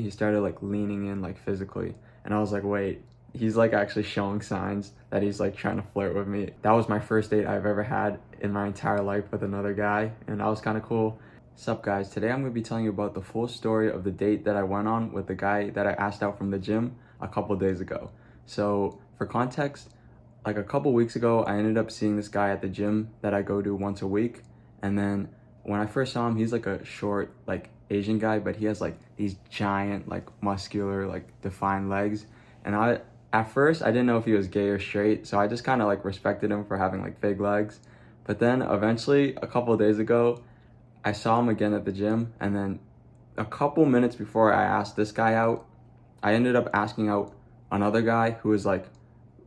He started like leaning in like physically, and I was like, wait, he's like actually showing signs that he's like trying to flirt with me. That was my first date I've ever had in my entire life with another guy, and that was kind of cool. Sup guys, today I'm going to be telling you about the full story of the date that I went on with the guy that I asked out from the gym a couple days ago. So for context, like a couple weeks ago, I ended up seeing this guy at the gym that I go to once a week. And then when I first saw him, he's like a short, like Asian guy, but he has like these giant, like muscular, like defined legs. And at first, I didn't know if he was gay or straight. So I just kind of like respected him for having like big legs. But then eventually, a couple of days ago, I saw him again at the gym. And then a couple minutes before I asked this guy out, I ended up asking out another guy who was like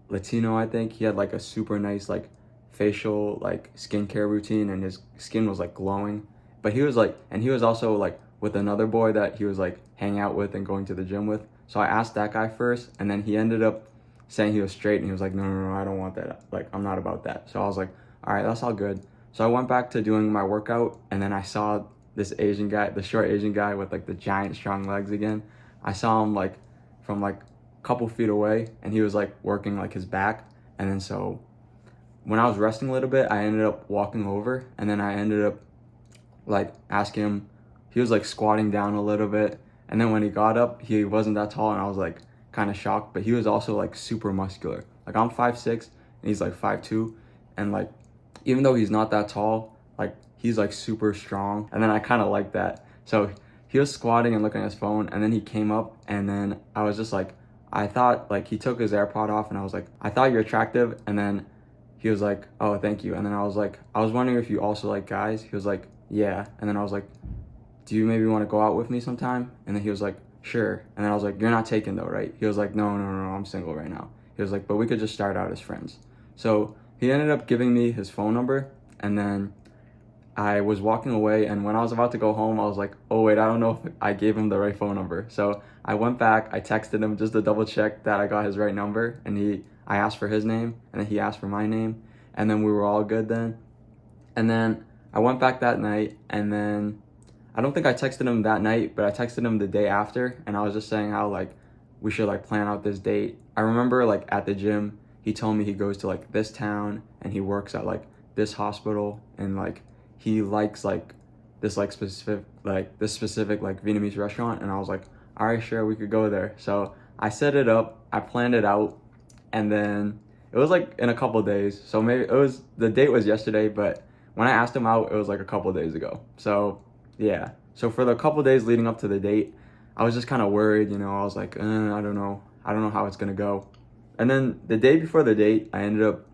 Latino, I think. He had like a super nice like facial like skincare routine, and his skin was like glowing. But he was like, and he was also like with another boy that he was like hanging out with and going to the gym with. So I asked that guy first, and then he ended up saying he was straight, and he was like, no, I don't want that. Like, I'm not about that. So I was like, all right, that's all good. So I went back to doing my workout, and then I saw this Asian guy, the short Asian guy with like the giant strong legs again. I saw him like from like couple feet away, and he was like working like his back. And then so when I was resting a little bit, I ended up walking over, and then I ended up like asking him. He was like squatting down a little bit, and then when he got up, he wasn't that tall, and I was like kind of shocked. But he was also like super muscular. Like I'm 5'6", and he's like 5'2", and like even though he's not that tall, like he's like super strong. And then I kind of like that. So he was squatting and looking at his phone, and then he came up, and then I was just like, I thought like he took his AirPod off, and I was like, I thought you're attractive. And then he was like, oh, thank you. And then I was like, I was wondering if you also like guys. He was like, yeah. And then I was like, do you maybe want to go out with me sometime? And then he was like, sure. And then I was like, you're not taken though, right? He was like, no, I'm single right now. He was like, but we could just start out as friends. So he ended up giving me his phone number, and then I was walking away, and when I was about to go home, I was like, oh wait, I don't know if I gave him the right phone number. So I went back, I texted him just to double check that I got his right number, and I asked for his name, and then he asked for my name, and then we were all good then. And then I went back that night, and then I don't think I texted him that night, but I texted him the day after, and I was just saying how like we should like plan out this date. I remember like at the gym, he told me he goes to like this town, and he works at like this hospital, and like he likes like this like specific like Vietnamese restaurant. And I was like, all right, sure, we could go there. So I set it up, I planned it out, and then it was like in a couple of days. So maybe the date was yesterday, but when I asked him out, it was like a couple of days ago. So yeah. So for the couple of days leading up to the date, I was just kind of worried, I was like, I don't know how it's gonna go. And then the day before the date, I ended up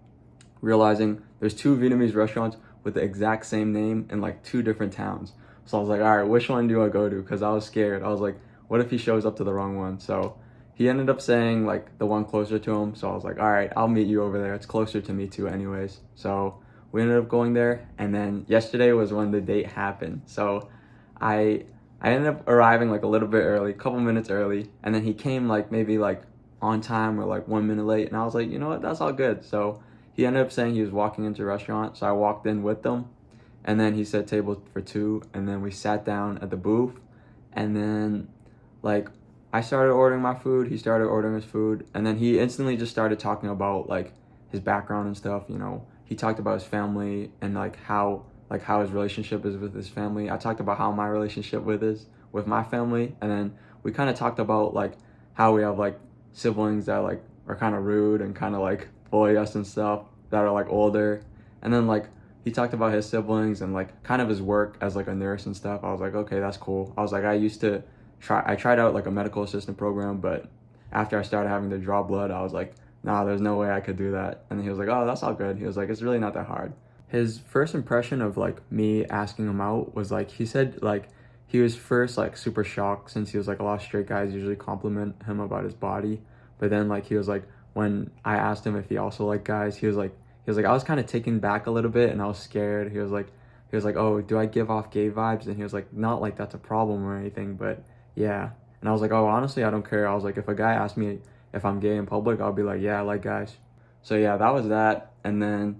realizing there's two Vietnamese restaurants with the exact same name in like two different towns. So I was like, all right, which one do I go to? Because I was scared. I was like, what if he shows up to the wrong one? So he ended up saying like the one closer to him. So I was like, all right, I'll meet you over there. It's closer to me too anyways. So we ended up going there. And then yesterday was when the date happened. So I ended up arriving like a little bit early, a couple minutes early. And then he came like maybe like on time or like 1 minute late. And I was like, you know what, that's all good. So he ended up saying he was walking into a restaurant, so I walked in with them, and then he said table for two, and then we sat down at the booth, and then like I started ordering my food, he started ordering his food, and then he instantly just started talking about like his background and stuff. He talked about his family and like how his relationship is with his family. I talked about how my relationship with my family, and then we kind of talked about like how we have like siblings that like are kind of rude and kind of like bully us and stuff, that are like older. And then like he talked about his siblings and like kind of his work as like a nurse and stuff. I was like, okay, that's cool. I was like, I tried out like a medical assistant program, but after I started having to draw blood, I was like, nah, there's no way I could do that. And then he was like, oh, that's all good. He was like, it's really not that hard. His first impression of like me asking him out was like, he said like he was first like super shocked, since he was like, a lot of straight guys usually compliment him about his body. But then like he was like, when I asked him if he also liked guys, he was like, I was kind of taken back a little bit, and I was scared. He was like, oh, do I give off gay vibes? And he was like, not like that's a problem or anything, but yeah. And I was like, oh, honestly, I don't care. I was like, if a guy asks me if I'm gay in public, I'll be like, yeah, I like guys. So yeah, that was that. And then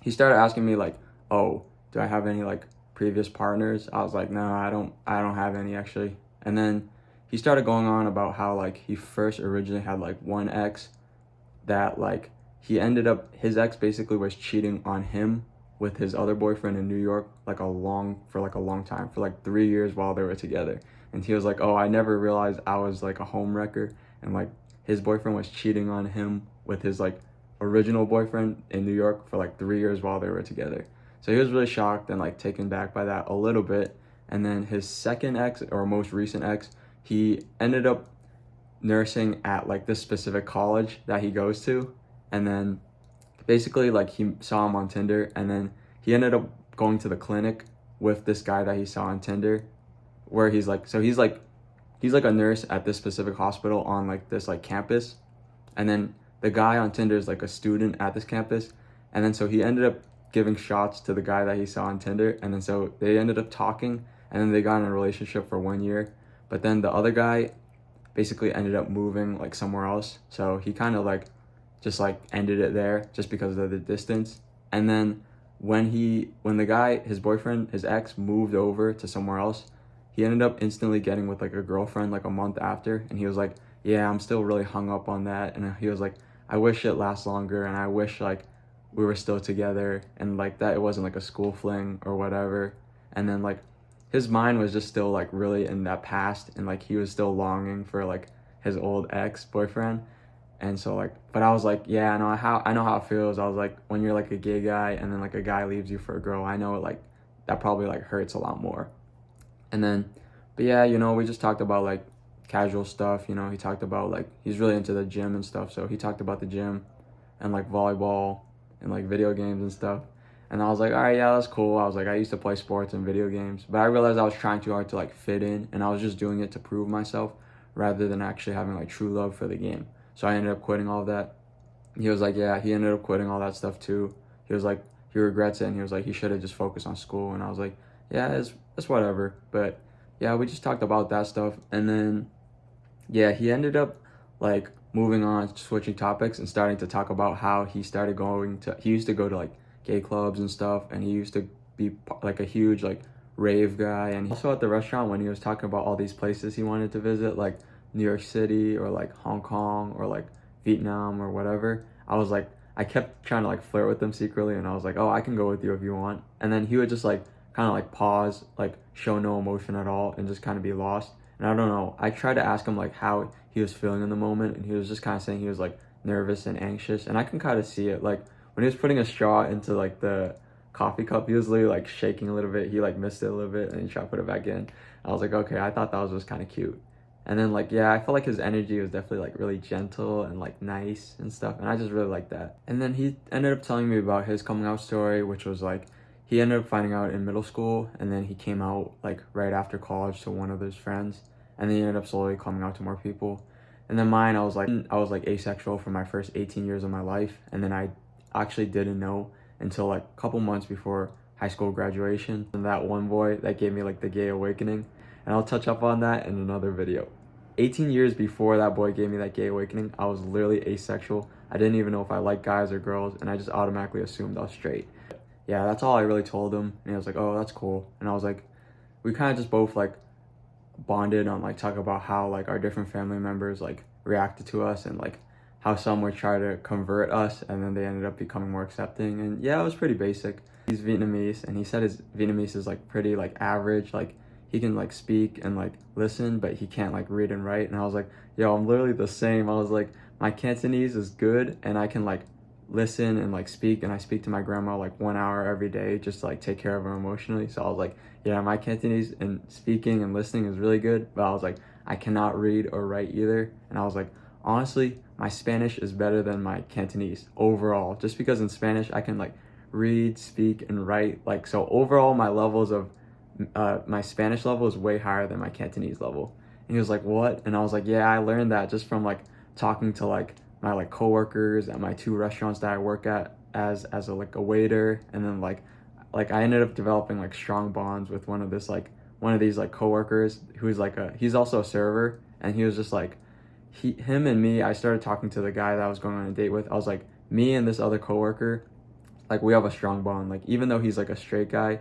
he started asking me like, oh, do I have any like previous partners? I was like, no, I don't have any actually. And then he started going on about how like he first originally had like one ex that like he ended up, his ex basically was cheating on him with his other boyfriend in New York for like a long time, for like 3 years while they were together. And he was like, oh, I never realized I was like a homewrecker, and like his boyfriend was cheating on him with his like original boyfriend in New York for like 3 years while they were together. So he was really shocked and like taken back by that a little bit. And then his second ex, or most recent ex, he ended up nursing at like this specific college that he goes to. And then basically like he saw him on Tinder, and then he ended up going to the clinic with this guy that he saw on Tinder, where he's like, so he's like a nurse at this specific hospital on like this like campus. And then the guy on Tinder is like a student at this campus. And then so he ended up giving shots to the guy that he saw on Tinder. And then so they ended up talking, and then they got in a relationship for 1 year. But then the other guy basically ended up moving like somewhere else. So he kind of like just like ended it there just because of the distance. And then when the guy, his boyfriend, his ex, moved over to somewhere else, he ended up instantly getting with like a girlfriend like a month after. And he was like, yeah, I'm still really hung up on that. And he was like, I wish it lasts longer, and I wish like we were still together, and like that it wasn't like a school fling or whatever. And then like his mind was just still like really in that past, and like he was still longing for like his old ex-boyfriend. And so like, but I was like, yeah, I know how it feels. I was like, when you're like a gay guy and then like a guy leaves you for a girl, I know it like that probably like hurts a lot more. And then, but yeah, we just talked about like casual stuff. He talked about like he's really into the gym and stuff, so he talked about the gym and like volleyball and like video games and stuff. And I was like, all right, yeah, that's cool. I was like, I used to play sports and video games, but I realized I was trying too hard to like fit in, and I was just doing it to prove myself rather than actually having like true love for the game. So I ended up quitting all of that. He was like, yeah, he ended up quitting all that stuff too. He was like, he regrets it, and he was like, he should have just focused on school. And I was like, yeah, it's whatever. But yeah, we just talked about that stuff. And then, yeah, he ended up like moving on, switching topics, and starting to talk about how he used to go to like gay clubs and stuff, and he used to be like a huge like rave guy. And also at the restaurant, when he was talking about all these places he wanted to visit, like New York City or like Hong Kong or like Vietnam or whatever, I was like, I kept trying to like flirt with him secretly, and I was like, oh, I can go with you if you want. And then he would just like kind of like pause, like show no emotion at all, and just kind of be lost. And I don't know, I tried to ask him like how he was feeling in the moment, and he was just kind of saying he was like nervous and anxious. And I can kind of see it, like when he was putting a straw into like the coffee cup, he was literally like shaking a little bit. He like missed it a little bit, and he tried to put it back in. I was like, okay, I thought that was just kind of cute. And then like, yeah, I felt like his energy was definitely like really gentle and like nice and stuff, and I just really liked that. And then he ended up telling me about his coming out story, which was like he ended up finding out in middle school, and then he came out like right after college to one of his friends, and then he ended up slowly coming out to more people. And then mine, I was like asexual for my first 18 years of my life, and then I actually didn't know until like a couple months before high school graduation, and that one boy that gave me like the gay awakening. And I'll touch up on that in another video. 18 years before that boy gave me that gay awakening, I was literally asexual. I didn't even know if I liked guys or girls, and I just automatically assumed I was straight. Yeah, that's all I really told him. And he was like, oh, that's cool. And I was like, we kind of just both like bonded on like talk about how like our different family members like reacted to us, and like how some would try to convert us, and then they ended up becoming more accepting. And yeah, it was pretty basic. He's Vietnamese, and he said his Vietnamese is like pretty like average, like he can like speak and like listen, but he can't like read and write. And I was like, yo, I'm literally the same. I was like, my Cantonese is good, and I can like listen and like speak, and I speak to my grandma like 1 hour every day just to like take care of her emotionally. So I was like, yeah, my Cantonese and speaking and listening is really good, but I was like, I cannot read or write either. And I was like, honestly, my Spanish is better than my Cantonese overall, just because in Spanish I can like read, speak, and write. Like, so overall my levels of my Spanish level is way higher than my Cantonese level. And he was like, what? And I was like, yeah, I learned that just from like talking to like my like coworkers at my 2 restaurants that I work at as a like a waiter. And then like I ended up developing like strong bonds with one of these like coworkers who's like he's also a server. And he was just like, him and me, I started talking to the guy that I was going on a date with. I was like, me and this other coworker, like we have a strong bond. Like even though he's like a straight guy,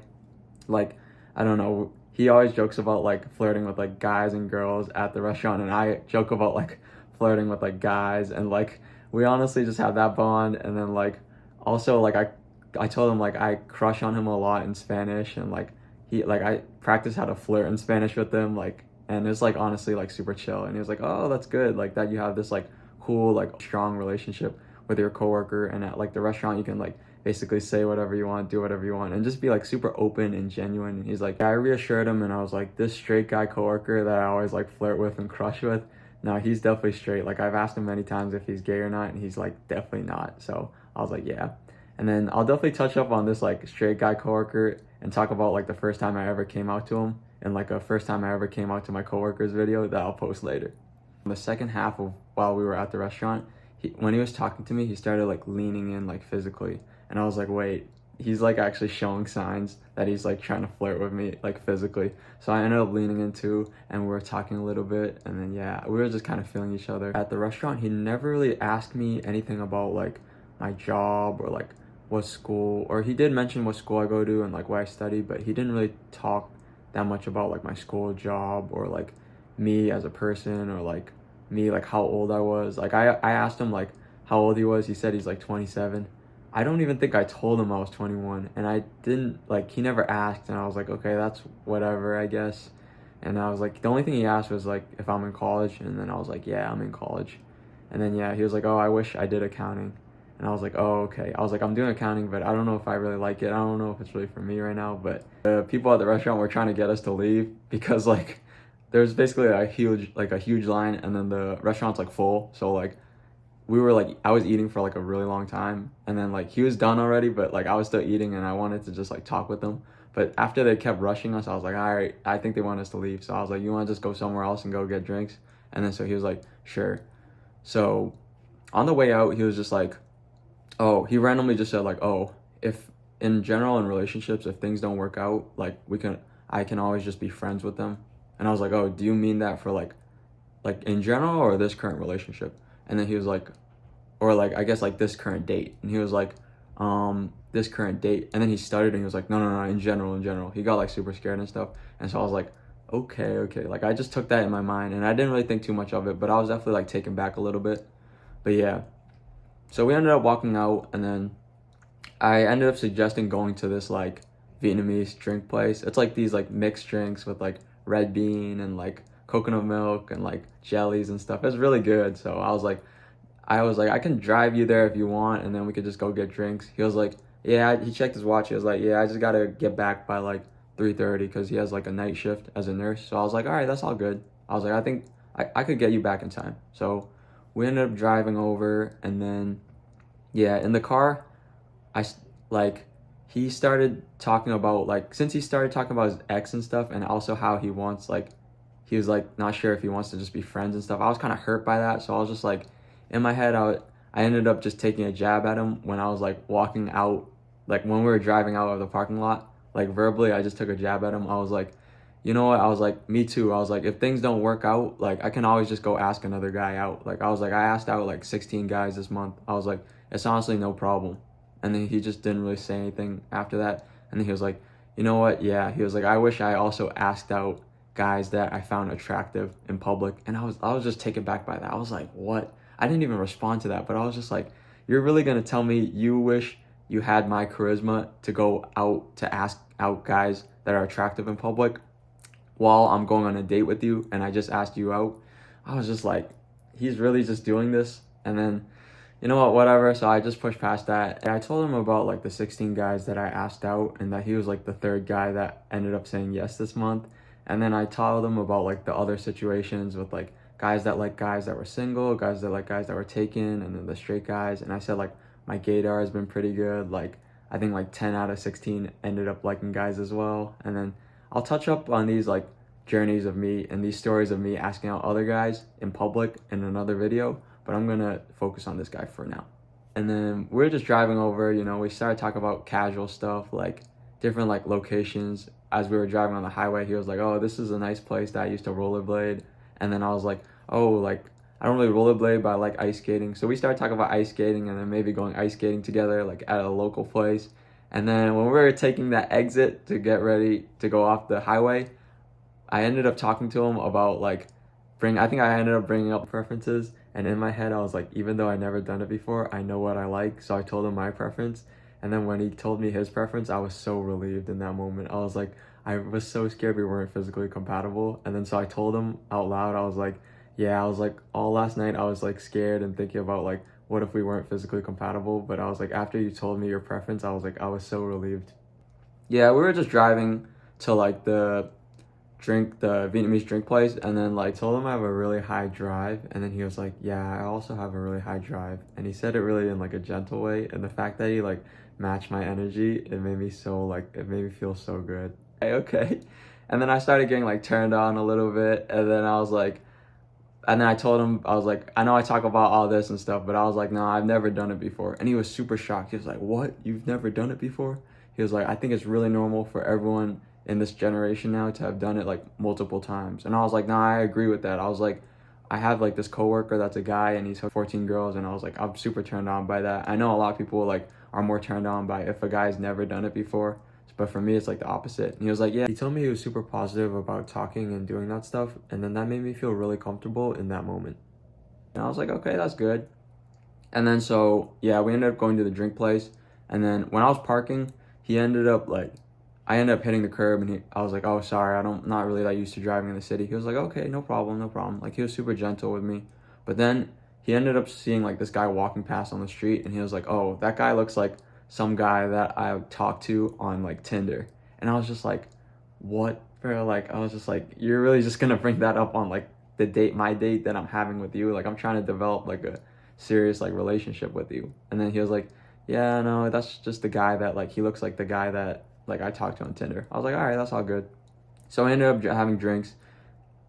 like I don't know, he always jokes about like flirting with like guys and girls at the restaurant, and I joke about like flirting with like guys, and like we honestly just have that bond. And then like also like I told him like I crush on him a lot in Spanish, and like I practice how to flirt in Spanish with him, like, and it's like honestly like super chill. And he was like, oh, that's good, like that you have this like cool like strong relationship with your coworker, and at like the restaurant you can like basically say whatever you want, do whatever you want, and just be like super open and genuine. And he's like, I reassured him, and I was like, this straight guy coworker that I always like flirt with and crush with, no, he's definitely straight. Like I've asked him many times if he's gay or not, and he's like definitely not. So I was like, yeah. And then I'll definitely touch up on this like straight guy coworker and talk about like the first time I ever came out to him, and like a first time I ever came out to my coworker's video that I'll post later. In the second half of while we were at the restaurant, when he was talking to me, he started like leaning in like physically, and I was like, wait, he's like actually showing signs that he's like trying to flirt with me like physically. So I ended up leaning in too, and we were talking a little bit, and then yeah, we were just kind of feeling each other. At the restaurant, he never really asked me anything about like my job or like what school, or he did mention what school I go to and like what I study, but he didn't really talk that much about like my school, job, or like me as a person, or like me like how old I was. Like I asked him like how old he was. He said he's like 27. I don't even think I told him I was 21, and I didn't, like, he never asked, and I was like, okay, that's whatever, I guess. And I was like, the only thing he asked was like if I'm in college, and then I was like, yeah, I'm in college. And then yeah, he was like, oh, I wish I did accounting. And I was like, oh, okay. I was like, I'm doing accounting, but I don't know if I really like it. I don't know if it's really for me right now. But the people at the restaurant were trying to get us to leave because like there's basically a huge line, and then the restaurant's like full. So like we were like, I was eating for like a really long time, and then like he was done already, but like I was still eating, and I wanted to just like talk with them. But after they kept rushing us, I was like, all right, I think they want us to leave. So I was like, you want to just go somewhere else and go get drinks? And then so he was like, sure. So on the way out, he was just like, oh, he randomly just said like, oh, if in general in relationships, if things don't work out, like I can always just be friends with them. And I was like, oh, do you mean that for like in general or this current relationship? And then he was like, or like, I guess like this current date. And he was like, this current date. And then he stuttered and he was like, no, in general. He got like super scared and stuff. And so I was like, okay. Like I just took that in my mind, and I didn't really think too much of it, but I was definitely like taken back a little bit. But yeah. So we ended up walking out, and then I ended up suggesting going to this like Vietnamese drink place. It's like these like mixed drinks with like red bean and like coconut milk and like jellies and stuff. It's really good. So I was like, I can drive you there if you want, and then we could just go get drinks. He was like, yeah, he checked his watch. He was like, yeah, I just gotta get back by like 3:30 because he has like a night shift as a nurse. So I was like, all right, that's all good. I was like, I think I could get you back in time. So we ended up driving over, and then yeah, in the car, like he started talking about like, since he started talking about his ex and stuff, and also how he wants like, he was like not sure if he wants to just be friends and stuff. I was kind of hurt by that, so I was just like, in my head, I ended up just taking a jab at him when I was like walking out, like when we were driving out of the parking lot, like verbally I just took a jab at him. I was like, you know what, I was like, me too. I was like, if things don't work out, like I can always just go ask another guy out. Like I was like, I asked out like 16 guys this month. I was like, it's honestly no problem. And then he just didn't really say anything after that. And then he was like, you know what, yeah, he was like, I wish I also asked out guys that I found attractive in public. And I was just taken back by that. I was like, what? I didn't even respond to that, but I was just like, you're really gonna tell me you wish you had my charisma to go out to ask out guys that are attractive in public while I'm going on a date with you, and I just asked you out? I was just like, he's really just doing this? And then, you know what, whatever. So I just pushed past that, and I told him about like the 16 guys that I asked out, and that he was like the third guy that ended up saying yes this month. And then I told him about like the other situations with like guys that were single, guys that like guys that were taken, and then the straight guys. And I said like my gaydar has been pretty good. Like I think like 10 out of 16 ended up liking guys as well. And then I'll touch up on these like journeys of me and these stories of me asking out other guys in public in another video, but I'm gonna focus on this guy for now. And then we're just driving over, you know, we started talking about casual stuff, like different like locations. As we were driving on the highway, he was like, oh, this is a nice place that I used to rollerblade. And then I was like, oh, like I don't really rollerblade, but I like ice skating. So we started talking about ice skating, and then maybe going ice skating together like at a local place. And then when we were taking that exit to get ready to go off the highway, I ended up talking to him about like I think I ended up bringing up preferences, and in my head I was like, even though I never done it before, I know what I like. So I told him my preference, and then when he told me his preference, I was so relieved in that moment. I was like, I was so scared we weren't physically compatible, and then so I told him out loud. I was like, yeah, I was like, all last night I was like scared and thinking about like what if we weren't physically compatible, but I was like, after you told me your preference, I was like, I was so relieved. Yeah, we were just driving to like the Vietnamese drink place, and then like told him I have a really high drive, and then he was like, yeah, I also have a really high drive, and he said it really in like a gentle way, and the fact that he like matched my energy, it made me so like, it made me feel so good. Okay. And then I started getting like turned on a little bit, and then I was like, and then I told him, I was like, I know I talk about all this and stuff, but I was like, no, I've never done it before. And he was super shocked. He was like, what? You've never done it before? He was like, I think it's really normal for everyone in this generation now to have done it like multiple times. And I was like, no, I agree with that. I was like, I have like this coworker that's a guy and he's 14 girls, and I was like, I'm super turned on by that. I know a lot of people like are more turned on by if a guy's never done it before. But for me, it's like the opposite. And he was like, yeah, he told me he was super positive about talking and doing that stuff. And then that made me feel really comfortable in that moment. And I was like, okay, that's good. And then so, yeah, we ended up going to the drink place. And then when I was parking, he ended up like, I ended up hitting the curb, and I was like, oh, sorry, not really that used to driving in the city. He was like, okay, no problem, no problem. Like, he was super gentle with me. But then he ended up seeing like this guy walking past on the street, and he was like, oh, that guy looks like some guy that I talked to on like Tinder. And I was just like, what, bro? Like, I was just like, you're really just gonna bring that up on like my date that I'm having with you? Like, I'm trying to develop like a serious like relationship with you. And then he was like, yeah, no, that's just the guy that like, he looks like the guy that like I talked to on Tinder. I was like, all right, that's all good. So I ended up having drinks,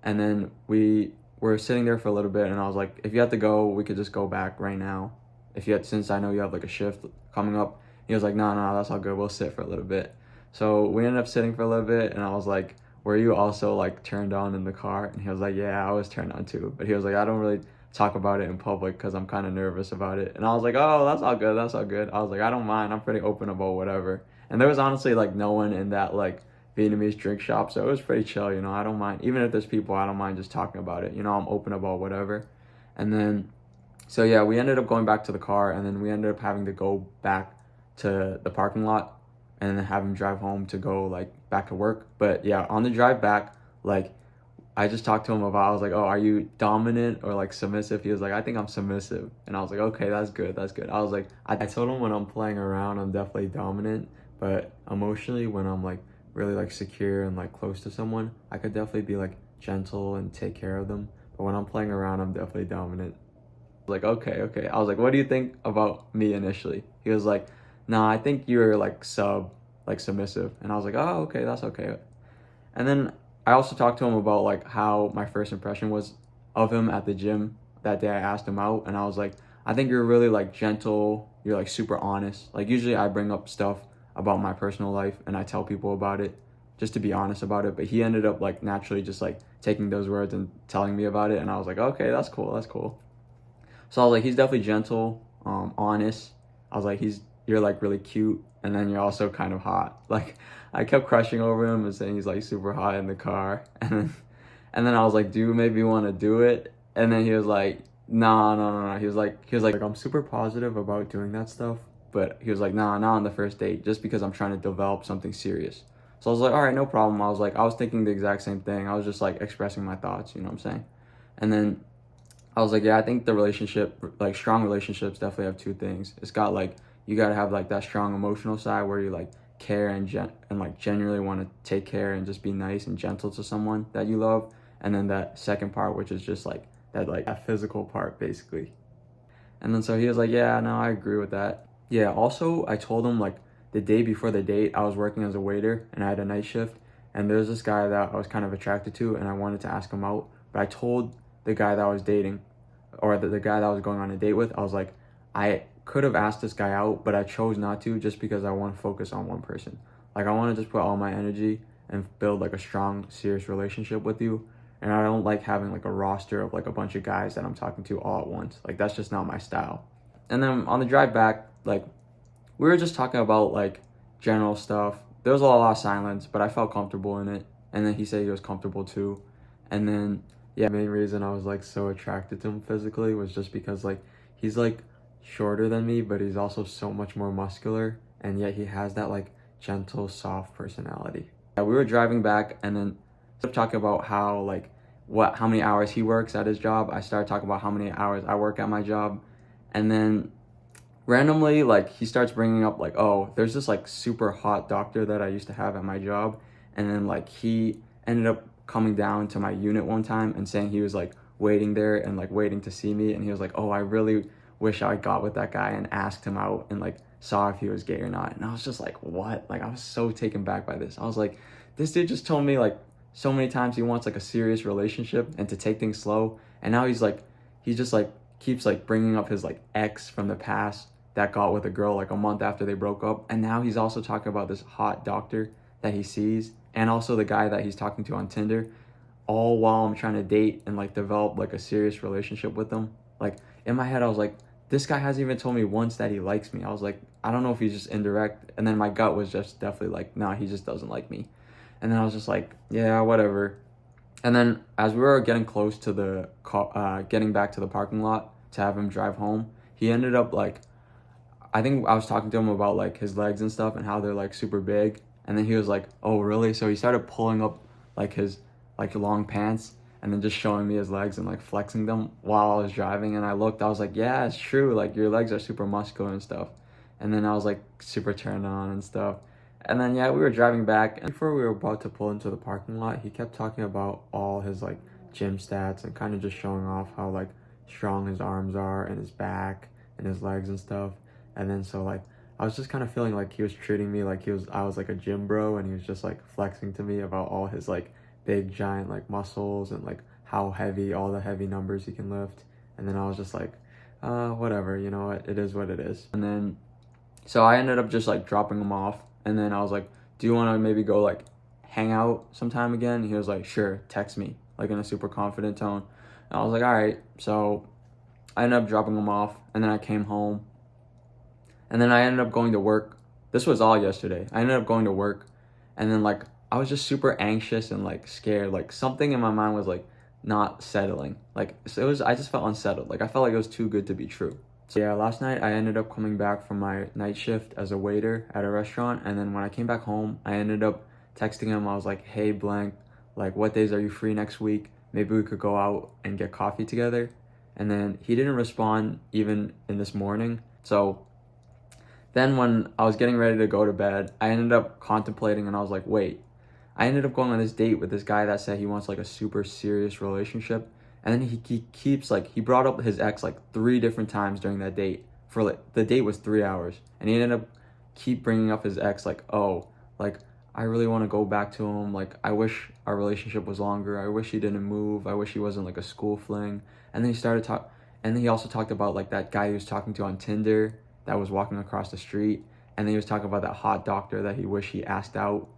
and then we were sitting there for a little bit, and I was like, if you have to go, we could just go back right now. Since I know you have like a shift coming up. He was like, no, that's all good. We'll sit for a little bit. So we ended up sitting for a little bit, and I was like, were you also like turned on in the car? And he was like, yeah, I was turned on too. But he was like, I don't really talk about it in public because I'm kind of nervous about it. And I was like, oh, that's all good. That's all good. I was like, I don't mind. I'm pretty open about whatever. And there was honestly like no one in that like Vietnamese drink shop, so it was pretty chill. I don't mind. Even if there's people, I don't mind just talking about it. I'm open about whatever. And then, so yeah, we ended up going back to the car, and then we ended up having to go back to the parking lot and then have him drive home to go like back to work. But yeah, on the drive back, like I just talked to him about, I was like, oh, are you dominant or like submissive? He was like, I think I'm submissive. And I was like, okay, that's good. That's good. I was like, I told him when I'm playing around, I'm definitely dominant, but emotionally when I'm like really like secure and like close to someone, I could definitely be like gentle and take care of them. But when I'm playing around, I'm definitely dominant. Like, okay. I was like, what do you think about me initially? He was like, nah, I think you're like submissive. And I was like, oh, okay, that's okay. And then I also talked to him about like how my first impression was of him at the gym that day I asked him out. And I was like, I think you're really like gentle. You're like super honest. Like usually I bring up stuff about my personal life and I tell people about it just to be honest about it. But he ended up like naturally just like taking those words and telling me about it. And I was like, okay, that's cool. That's cool. So I was like, he's definitely gentle, honest. I was like, you're like really cute, and then you're also kind of hot. Like I kept crushing over him and saying he's like super hot in the car, and then I was like, do you maybe want to do it? And then he was like, no. He was like, I'm super positive about doing that stuff, but he was like, nah, not on the first date, just because I'm trying to develop something serious. So I was like, all right, no problem. I was thinking the exact same thing. I was just like expressing my thoughts, you know what I'm saying? And then I was like, yeah, I think the relationship, like strong relationships definitely have two things. It's got like, you got to have like that strong emotional side where you like care and like genuinely want to take care and just be nice and gentle to someone that you love. And then that second part, which is just like that physical part basically. And then so he was like, yeah, no, I agree with that. Yeah, also I told him like the day before the date, I was working as a waiter and I had a night shift. And there's this guy that I was kind of attracted to and I wanted to ask him out. But I told the guy that I was dating, or the guy that I was going on a date with, I was like, I could have asked this guy out, but I chose not to just because I want to focus on one person. Like I want to just put all my energy and build like a strong, serious relationship with you. And I don't like having like a roster of like a bunch of guys that I'm talking to all at once. Like that's just not my style. And then on the drive back, like we were just talking about like general stuff. There was a lot of silence, but I felt comfortable in it. And then he said he was comfortable too. And then, yeah, the main reason I was like so attracted to him physically was just because like he's like shorter than me, but he's also so much more muscular, and yet he has that like gentle, soft personality. Yeah, we were driving back, and then instead of talking about how like how many hours he works at his job, I started talking about how many hours I work at my job. And then randomly, like, he starts bringing up like, oh, there's this like super hot doctor that I used to have at my job. And then like he ended up coming down to my unit one time and saying he was like waiting there and like waiting to see me, and he was like, oh, I really wish I got with that guy and asked him out and like saw if he was gay or not. And I was just like, what? Like, I was so taken back by this. I was like, this dude just told me like so many times he wants like a serious relationship and to take things slow, and now he just like keeps like bringing up his like ex from the past that got with a girl like a month after they broke up. And now he's also talking about this hot doctor that he sees, and also the guy that he's talking to on Tinder, all while I'm trying to date and like develop like a serious relationship with them. Like, in my head, I was like, this guy hasn't even told me once that he likes me. I was like, I don't know if he's just indirect. And then my gut was just definitely like, nah, he just doesn't like me. And then I was just like, yeah, whatever. And then as we were getting close to the getting back to the parking lot to have him drive home, he ended up like, I think I was talking to him about like his legs and stuff and how they're like super big. And then he was like, oh, really? So he started pulling up like his like long pants and then just showing me his legs and like flexing them while I was driving. And I looked, I was like, yeah, it's true. Like, your legs are super muscular and stuff. And then I was like super turned on and stuff. And then, yeah, we were driving back, and before we were about to pull into the parking lot, he kept talking about all his like gym stats and kind of just showing off how like strong his arms are and his back and his legs and stuff. And then so like I was just kind of feeling like he was treating me like I was like a gym bro, and he was just like flexing to me about all his like big giant like muscles and like how heavy, all the heavy numbers he can lift. And then I was just like, whatever, you know what, it is what it is. And then so I ended up just like dropping him off, and then I was like, do you want to maybe go like hang out sometime again? And he was like, sure, text me, like in a super confident tone. And I was like, all right. So I ended up dropping him off, and then I came home, and then I ended up going to work. This was all yesterday. I ended up going to work, and then like I was just super anxious and like scared. Like, something in my mind was like not settling. Like, so I just felt unsettled. Like, I felt like it was too good to be true. So yeah, last night I ended up coming back from my night shift as a waiter at a restaurant, and then when I came back home, I ended up texting him. I was like, hey, blank, like, what days are you free next week? Maybe we could go out and get coffee together. And then he didn't respond even in this morning. So then when I was getting ready to go to bed, I ended up contemplating, and I was like, wait, I ended up going on this date with this guy that said he wants like a super serious relationship. And then he keeps like, he brought up his ex like 3 different times during that date. For like, the date was 3 hours, and he ended up keep bringing up his ex like, oh, like, I really want to go back to him. Like, I wish our relationship was longer. I wish he didn't move. I wish he wasn't like a school fling. And then and then he also talked about like that guy he was talking to on Tinder that was walking across the street. And then he was talking about that hot doctor that he wished he asked out.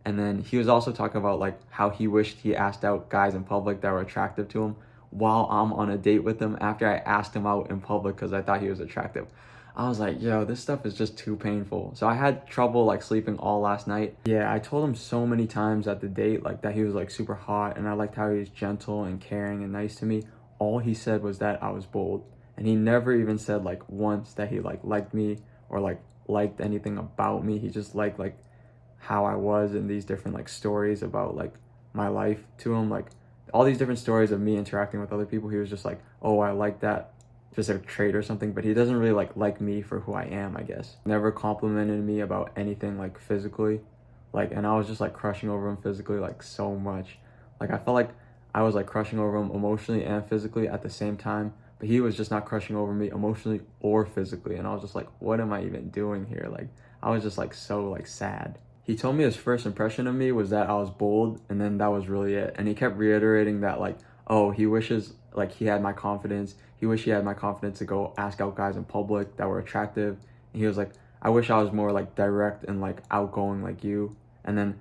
And then he was also talking about like how he wished he asked out guys in public that were attractive to him while I'm on a date with him after I asked him out in public because I thought he was attractive. I was like, yo, this stuff is just too painful. So I had trouble like sleeping all last night. Yeah, I told him so many times at the date like that he was like super hot, and I liked how he was gentle and caring and nice to me. All he said was that I was bold, and he never even said like once that he like liked me or like liked anything about me. He just liked like how I was in these different like stories about like my life to him, like all these different stories of me interacting with other people. He was just like, oh, I like that specific trait or something, but he doesn't really like me for who I am, I guess. Never complimented me about anything like physically, like, and I was just like crushing over him physically like so much. Like, I felt like I was like crushing over him emotionally and physically at the same time, but he was just not crushing over me emotionally or physically. And I was just like, what am I even doing here? Like, I was just like so like sad. He told me his first impression of me was that I was bold, and then that was really it. And he kept reiterating that like, oh, he wishes like he had my confidence. He wished he had my confidence to go ask out guys in public that were attractive. And he was like, I wish I was more like direct and like outgoing like you. And then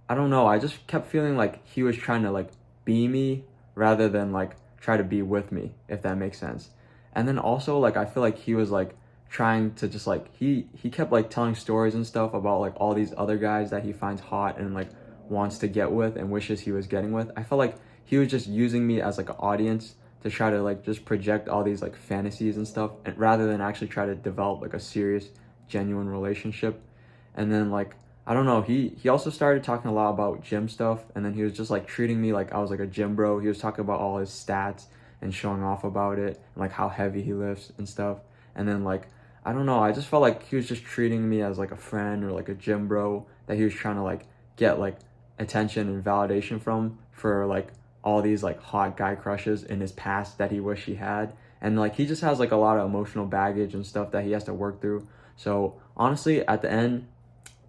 I don't know, I just kept feeling like he was trying to like be me rather than like try to be with me, if that makes sense. And then also like I feel like he was like trying to just like he kept like telling stories and stuff about like all these other guys that he finds hot and like wants to get with and wishes he was getting with. I felt like he was just using me as like an audience to try to like just project all these like fantasies and stuff, and rather than actually try to develop like a serious, genuine relationship. And then like, I don't know, he also started talking a lot about gym stuff, and then he was just like treating me like I was like a gym bro. He was talking about all his stats and showing off about it, and like how heavy he lifts and stuff. And then like, I don't know, I just felt like he was just treating me as like a friend or like a gym bro that he was trying to like get like attention and validation from for like all these like hot guy crushes in his past that he wished he had. And like, he just has like a lot of emotional baggage and stuff that he has to work through. So honestly, at the end,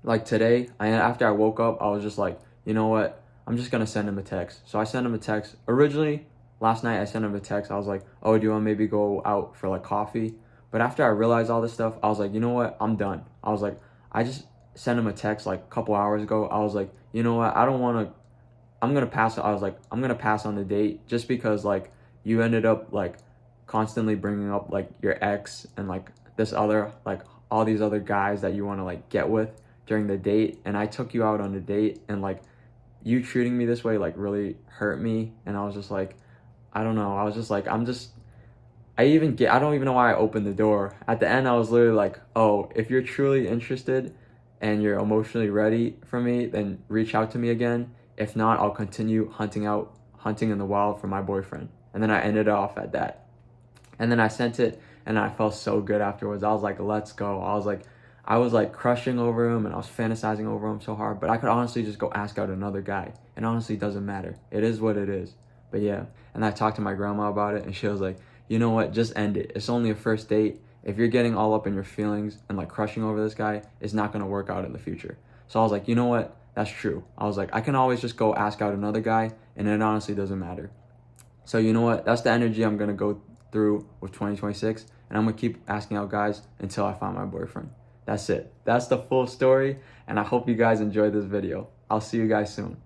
like today, after I woke up, I was just like, you know what? I'm just gonna send him a text. So I sent him a text. Originally, last night I sent him a text. I was like, oh, do you want to maybe go out for like coffee? But after I realized all this stuff, I was like, you know what? I'm done. I was like, I just sent him a text like a couple hours ago. I was like, you know what? I don't want to. I'm gonna pass. I was like, I'm gonna pass on the date just because like you ended up like constantly bringing up like your ex and like this other like all these other guys that you want to like get with during the date, and I took you out on a date, and like you treating me this way like really hurt me. And I was just like, I don't know, I was just like, I don't even know why I opened the door. At the end I was literally like, oh, if you're truly interested and you're emotionally ready for me, then reach out to me again. If not, I'll continue hunting in the wild for my boyfriend. And then I ended off at that. And then I sent it, and I felt so good afterwards. I was like, let's go. I was like crushing over him, and I was fantasizing over him so hard, but I could honestly just go ask out another guy. It honestly doesn't matter. It is what it is. But yeah, and I talked to my grandma about it, and she was like, you know what, just end it. It's only a first date. If you're getting all up in your feelings and like crushing over this guy, it's not going to work out in the future. So I was like, you know what, that's true. I was like, I can always just go ask out another guy, and it honestly doesn't matter. So you know what, that's the energy I'm going to go through with 2026, and I'm going to keep asking out guys until I find my boyfriend. That's it. That's the full story, and I hope you guys enjoyed this video. I'll see you guys soon.